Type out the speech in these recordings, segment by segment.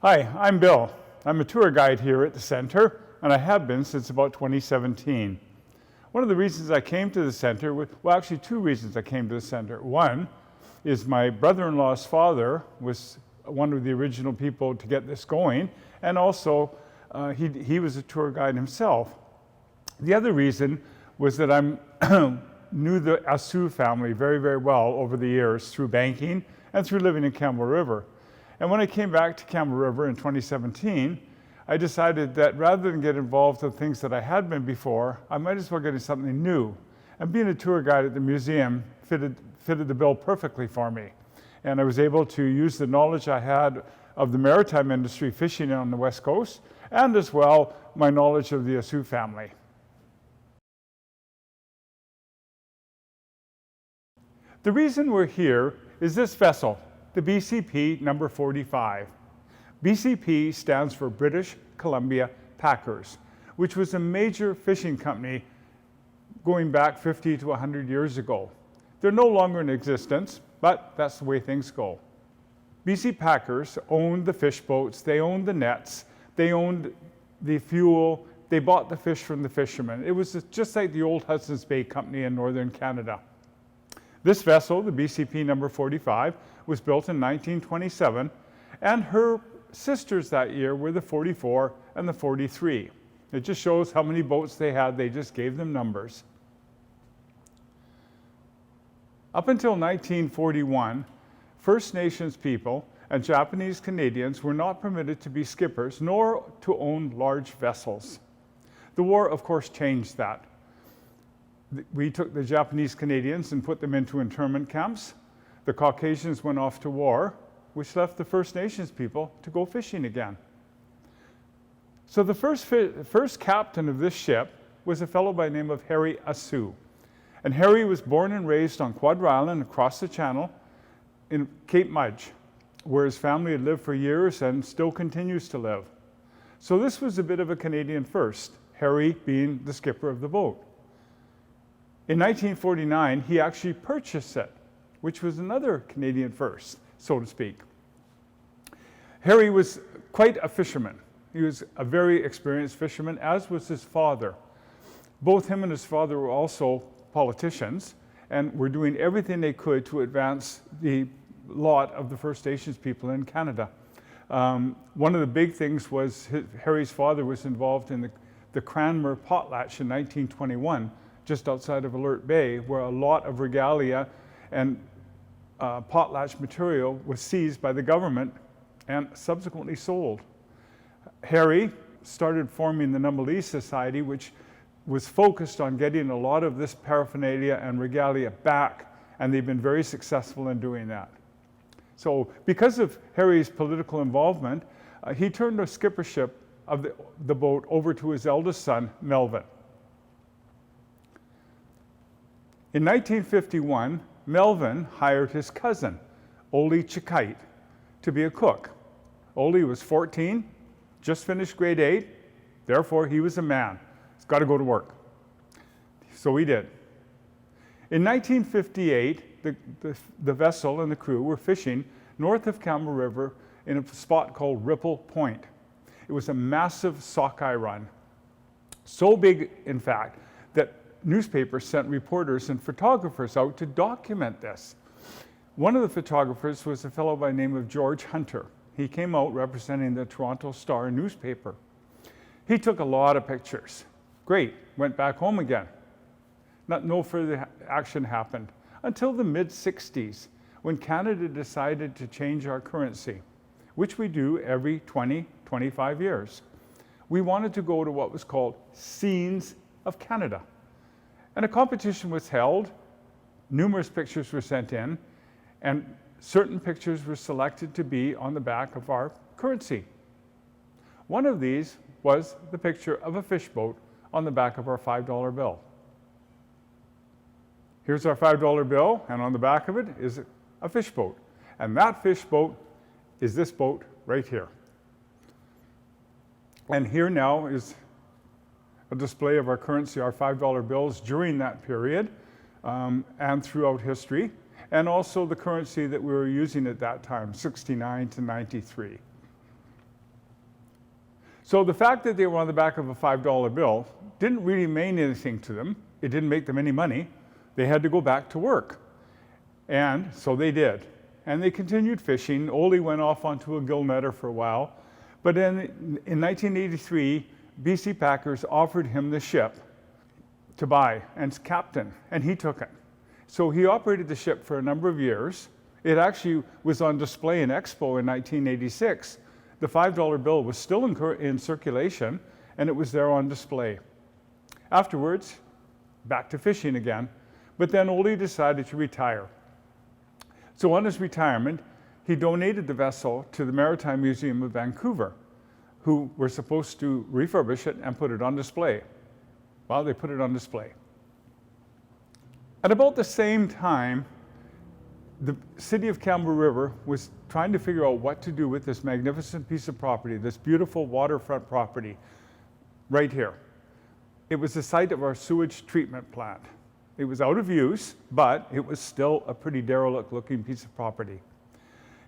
Hi, I'm Bill. I'm a tour guide here at the center, and I have been since about 2017. One of the reasons I came to the center, well, actually two reasons I came to the center. One is my brother-in-law's father was one of the original people to get this going, and also he was a tour guide himself. The other reason was that I knew the Asou family very, very well over the years through banking and through living in Campbell River. And when I came back to Campbell River in 2017, I decided that rather than get involved in things that I had been before, I might as well get into something new. And being a tour guide at the museum fitted the bill perfectly for me. And I was able to use the knowledge I had of the maritime industry fishing on the West Coast, and as well my knowledge of the Asou family. The reason we're here is this vessel, the BCP number 45. BCP stands for British Columbia Packers, which was a major fishing company going back 50 to 100 years ago. They're no longer in existence, but that's the way things go. BC Packers owned the fish boats, they owned the nets, they owned the fuel, they bought the fish from the fishermen. It was just like the old Hudson's Bay Company in northern Canada. This vessel, the BCP number 45, was built in 1927, and her sisters that year were the 44 and the 43. It just shows how many boats they had, they just gave them numbers. Up until 1941, First Nations people and Japanese Canadians were not permitted to be skippers nor to own large vessels. The war, of course, changed that. We took the Japanese Canadians and put them into internment camps. The Caucasians went off to war, which left the First Nations people to go fishing again. So the first captain of this ship was a fellow by the name of Harry Asou. And Harry was born and raised on Quadra Island across the channel in Cape Mudge, where his family had lived for years and still continues to live. So this was a bit of a Canadian first, Harry being the skipper of the boat. In 1949, he actually purchased it, which was another Canadian first, so to speak. Harry was quite a fisherman. He was a very experienced fisherman, as was his father. Both him and his father were also politicians and were doing everything they could to advance the lot of the First Nations people in Canada. One of the big things was Harry's father was involved in the Cranmer potlatch in 1921, just outside of Alert Bay, where a lot of regalia and potlatch material was seized by the government and subsequently sold. Harry started forming the Numberlee Society, which was focused on getting a lot of this paraphernalia and regalia back, and they've been very successful in doing that. So because of Harry's political involvement, he turned the skippership of the boat over to his eldest son, Melvin. In 1951, Melvin hired his cousin, Ole Chikite, to be a cook. Ole was 14, just finished grade 8, therefore he was a man. He's got to go to work. So he did. In 1958, the vessel and the crew were fishing north of Campbell River in a spot called Ripple Point. It was a massive sockeye run. So big, in fact, that newspapers sent reporters and photographers out to document this. One of the photographers was a fellow by the name of George Hunter. He came out representing the Toronto Star newspaper. He took a lot of pictures. Great, went back home again. No further action happened until the mid-60s, when Canada decided to change our currency, which we do every 20, 25 years. We wanted to go to what was called Scenes of Canada. And a competition was held, numerous pictures were sent in, and certain pictures were selected to be on the back of our currency. One of these was the picture of a fish boat on the back of our $5 bill. Here's our $5 bill, and on the back of it is a fish boat. And that fish boat is this boat right here. And here now is a display of our currency, our $5 bills during that period and throughout history, and also the currency that we were using at that time, 69 to 93. So the fact that they were on the back of a $5 bill didn't really mean anything to them. It didn't make them any money. They had to go back to work. And so they did. And they continued fishing. Ole went off onto a gill netter for a while. But in 1983, BC Packers offered him the ship to buy and captain, and he took it. So he operated the ship for a number of years. It actually was on display in Expo in 1986. The $5 bill was still in circulation, and it was there on display. Afterwards, back to fishing again, but then Ole decided to retire. So on his retirement, he donated the vessel to the Maritime Museum of Vancouver, who were supposed to refurbish it and put it on display. Well, they put it on display. At about the same time, the city of Campbell River was trying to figure out what to do with this magnificent piece of property, this beautiful waterfront property right here. It was the site of our sewage treatment plant. It was out of use, but it was still a pretty derelict looking piece of property.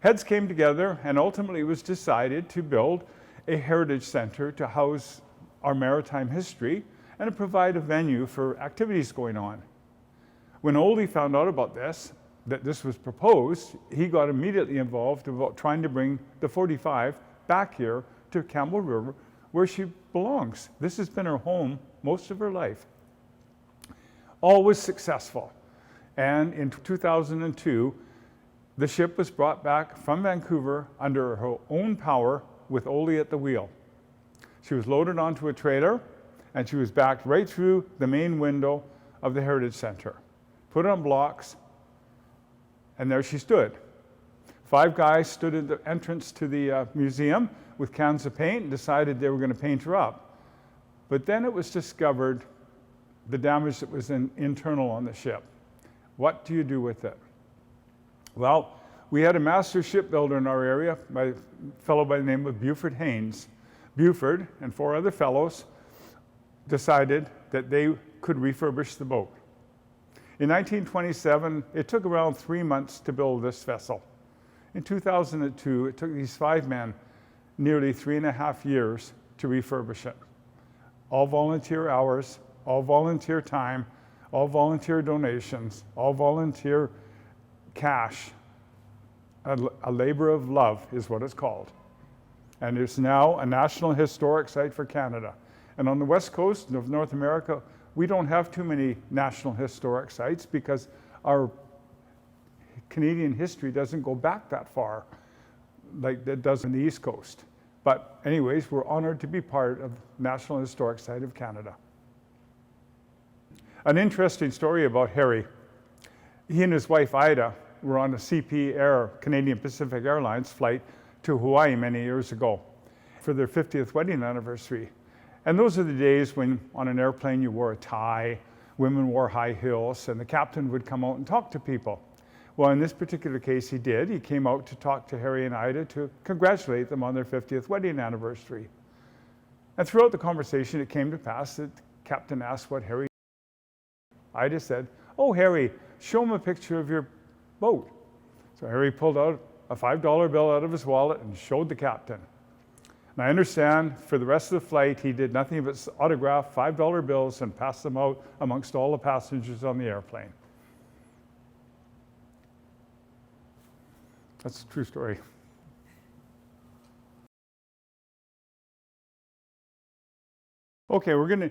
Heads came together, and ultimately it was decided to build a heritage center to house our maritime history and to provide a venue for activities going on. When Ole found out about this, that this was proposed, he got immediately involved about trying to bring the 45 back here to Campbell River, where she belongs. This has been her home most of her life. All was successful. And in 2002, the ship was brought back from Vancouver under her own power with Ole at the wheel. She was loaded onto a trailer, and she was backed right through the main window of the Heritage Centre. Put on blocks, and there she stood. 5 guys stood at the entrance to the museum with cans of paint and decided they were going to paint her up. But then it was discovered the damage that was internal on the ship. What do you do with it? Well, we had a master shipbuilder in our area, a fellow by the name of Buford Haynes. Buford and 4 other fellows decided that they could refurbish the boat. In 1927, it took around 3 months to build this vessel. In 2002, it took these 5 men nearly 3.5 years to refurbish it. All volunteer hours, all volunteer time, all volunteer donations, all volunteer cash. A labor of love is what it's called. And it's now a National Historic Site for Canada. And on the west coast of North America, we don't have too many National Historic Sites because our Canadian history doesn't go back that far like it does on the East Coast. But anyways, we're honored to be part of National Historic Site of Canada. An interesting story about Harry. He and his wife Ida were on a CP Air, Canadian Pacific Airlines flight to Hawaii many years ago for their 50th wedding anniversary. And those are the days when on an airplane you wore a tie, women wore high heels, and the captain would come out and talk to people. Well, in this particular case, he did. He came out to talk to Harry and Ida to congratulate them on their 50th wedding anniversary. And throughout the conversation, it came to pass that the captain asked what Harry. Ida said, "Oh, Harry, show him a picture of your boat." So Harry pulled out a $5 bill out of his wallet and showed the captain. And I understand for the rest of the flight, he did nothing but autograph $5 bills and pass them out amongst all the passengers on the airplane. That's a true story. Okay, we're going to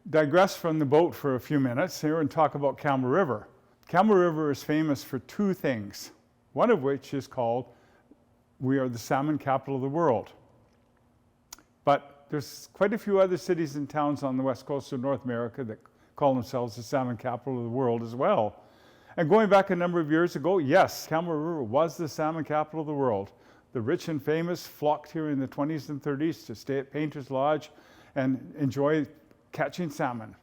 digress from the boat for a few minutes here and talk about Campbell River. Campbell River is famous for 2 things, one of which is called, we are the salmon capital of the world. But there's quite a few other cities and towns on the west coast of North America that call themselves the salmon capital of the world as well. And going back a number of years ago, yes, Campbell River was the salmon capital of the world. The rich and famous flocked here in the 20s and 30s to stay at Painter's Lodge and enjoy catching salmon.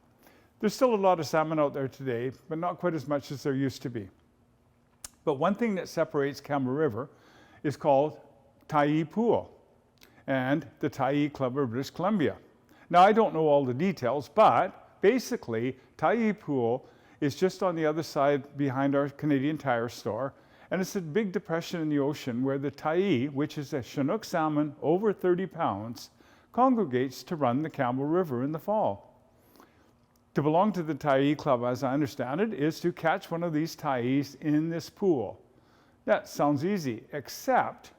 There's still a lot of salmon out there today, but not quite as much as there used to be. But one thing that separates Campbell River is called Tyee Pool and the Tyee Club of British Columbia. Now, I don't know all the details, but basically, Tyee Pool is just on the other side behind our Canadian Tire store, and it's a big depression in the ocean where the Tyee, which is a Chinook salmon over 30 pounds, congregates to run the Campbell River in the fall. To belong to the Tyee Club, as I understand it, is to catch one of these Tyees in this pool. That sounds easy, except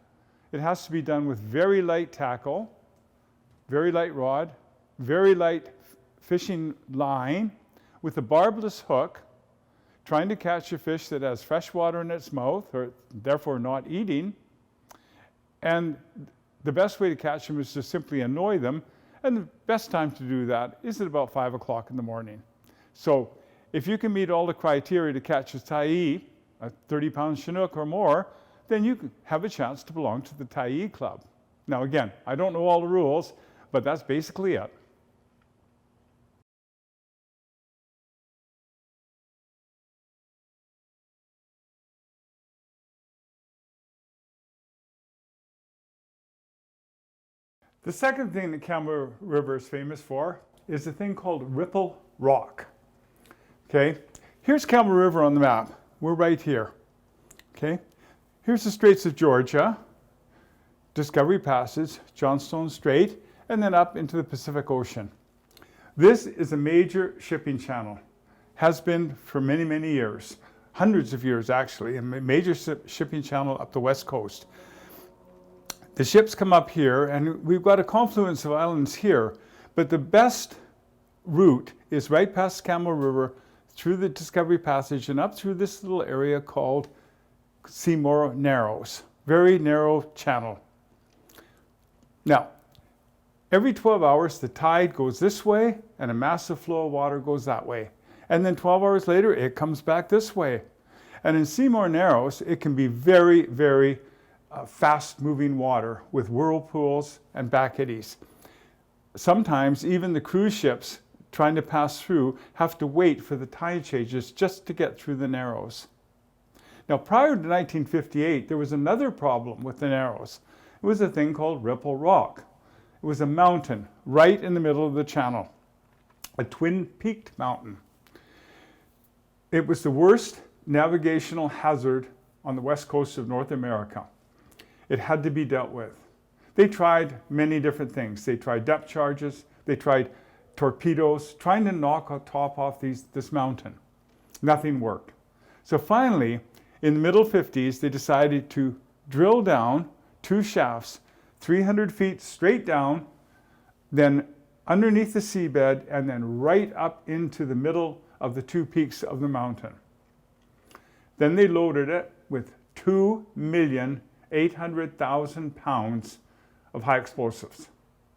it has to be done with very light tackle, very light rod, very light fishing line, with a barbless hook, trying to catch a fish that has fresh water in its mouth, or therefore not eating. And the best way to catch them is to simply annoy them. And the best time to do that is at about 5 o'clock in the morning. So if you can meet all the criteria to catch a Tyee, a 30-pound Chinook or more, then you can have a chance to belong to the Tyee Club. Now again, I don't know all the rules, but that's basically it. The second thing that Campbell River is famous for is a thing called Ripple Rock. Okay, here's Campbell River on the map. We're right here. Okay, here's the Straits of Georgia, Discovery Passage, Johnstone Strait, and then up into the Pacific Ocean. This is a major shipping channel. Has been for many, many years, hundreds of years actually, a major shipping channel up the west coast. The ships come up here, and we've got a confluence of islands here, but the best route is right past Campbell River, through the Discovery Passage, and up through this little area called Seymour Narrows. Very narrow channel. Now, every 12 hours, the tide goes this way, and a massive flow of water goes that way. And then 12 hours later, it comes back this way. And in Seymour Narrows, it can be very, very fast-moving water with whirlpools and back eddies. Sometimes even the cruise ships trying to pass through have to wait for the tide changes just to get through the Narrows. Now, prior to 1958, there was another problem with the Narrows. It was a thing called Ripple Rock. It was a mountain right in the middle of the channel, a twin-peaked mountain. It was the worst navigational hazard on the west coast of North America. It had to be dealt with. They tried many different things. They tried depth charges, they tried torpedoes, trying to knock a top off this mountain. Nothing worked. So finally, in the middle 50s, they decided to drill down 2 shafts, 300 feet straight down, then underneath the seabed, and then right up into the middle of the 2 peaks of the mountain. Then they loaded it with 2,800,000 pounds of high explosives.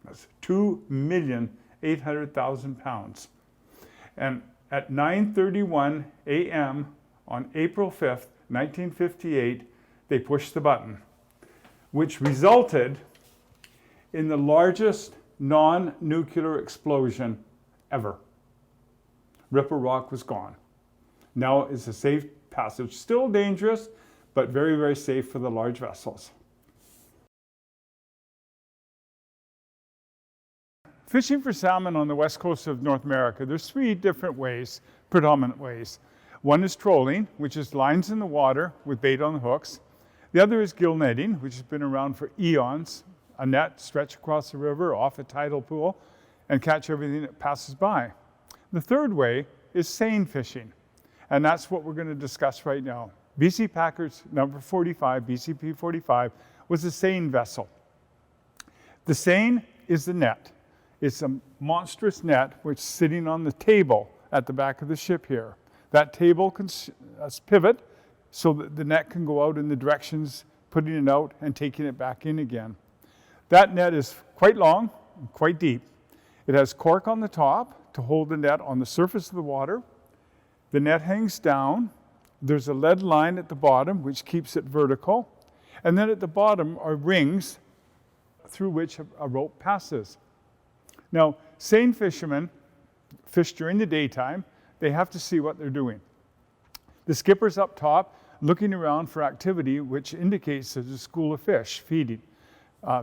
That's 2,800,000 pounds. And at 9:31 a.m. on April 5th, 1958, they pushed the button, which resulted in the largest non-nuclear explosion ever. Ripple Rock was gone. Now it's a safe passage, still dangerous, but very, very safe for the large vessels. Fishing for salmon on the west coast of North America, there's 3 different ways, predominant ways. One is trolling, which is lines in the water with bait on the hooks. The other is gill netting, which has been around for eons. A net stretched across the river off a tidal pool and catch everything that passes by. The third way is seine fishing, and that's what we're going to discuss right now. BC Packard's number 45, BCP 45, was a seine vessel. The seine is the net. It's a monstrous net which is sitting on the table at the back of the ship here. That table can pivot so that the net can go out in the directions, putting it out and taking it back in again. That net is quite long and quite deep. It has cork on the top to hold the net on the surface of the water. The net hangs down. There's a lead line at the bottom which keeps it vertical. And then at the bottom are rings through which a rope passes. Now, seine fishermen fish during the daytime. They have to see what they're doing. The skipper's up top looking around for activity which indicates there's a school of fish feeding.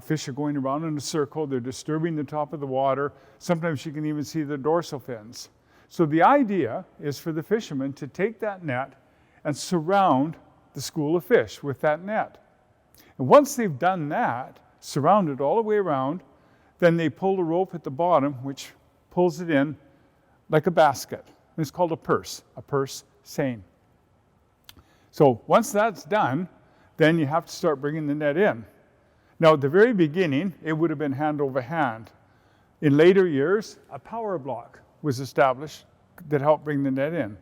Fish are going around in a circle. They're disturbing the top of the water. Sometimes you can even see the dorsal fins. So the idea is for the fishermen to take that net and surround the school of fish with that net. And once they've done that, surrounded all the way around, Then they pull the rope at the bottom, which pulls it in like a basket. And it's called a purse seine. So once that's done, then you have to start bringing the net in. Now, at the very beginning, it would have been hand over hand. In later years, a power block was established that helped bring the net in.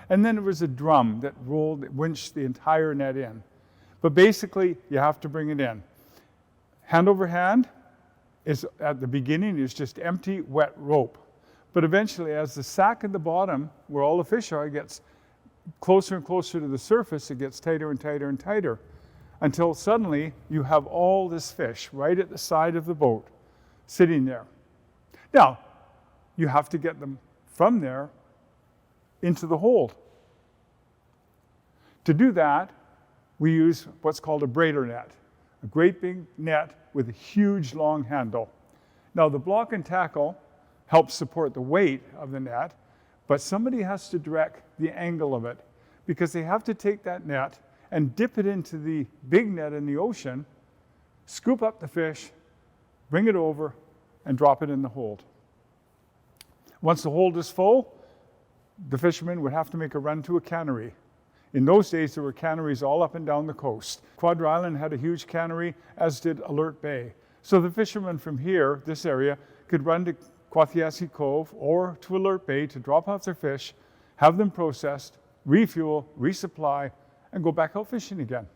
And then there was a drum that winched the entire net in. But basically, you have to bring it in. Hand over hand is, at the beginning, is just empty, wet rope. But eventually, as the sack at the bottom, where all the fish are, gets closer and closer to the surface, it gets tighter and tighter and tighter, until suddenly you have all this fish right at the side of the boat, sitting there. Now, you have to get them from there into the hold. To do that, we use what's called a braider net, a great big net with a huge long handle. Now, the block and tackle helps support the weight of the net, but somebody has to direct the angle of it, because they have to take that net and dip it into the big net in the ocean, scoop up the fish, bring it over, and drop it in the hold. Once the hold is full, the fishermen would have to make a run to a cannery. In those days, there were canneries all up and down the coast. Quadra Island had a huge cannery, as did Alert Bay. So the fishermen from here, this area, could run to Quathiasi Cove or to Alert Bay to drop off their fish, have them processed, refuel, resupply, and go back out fishing again.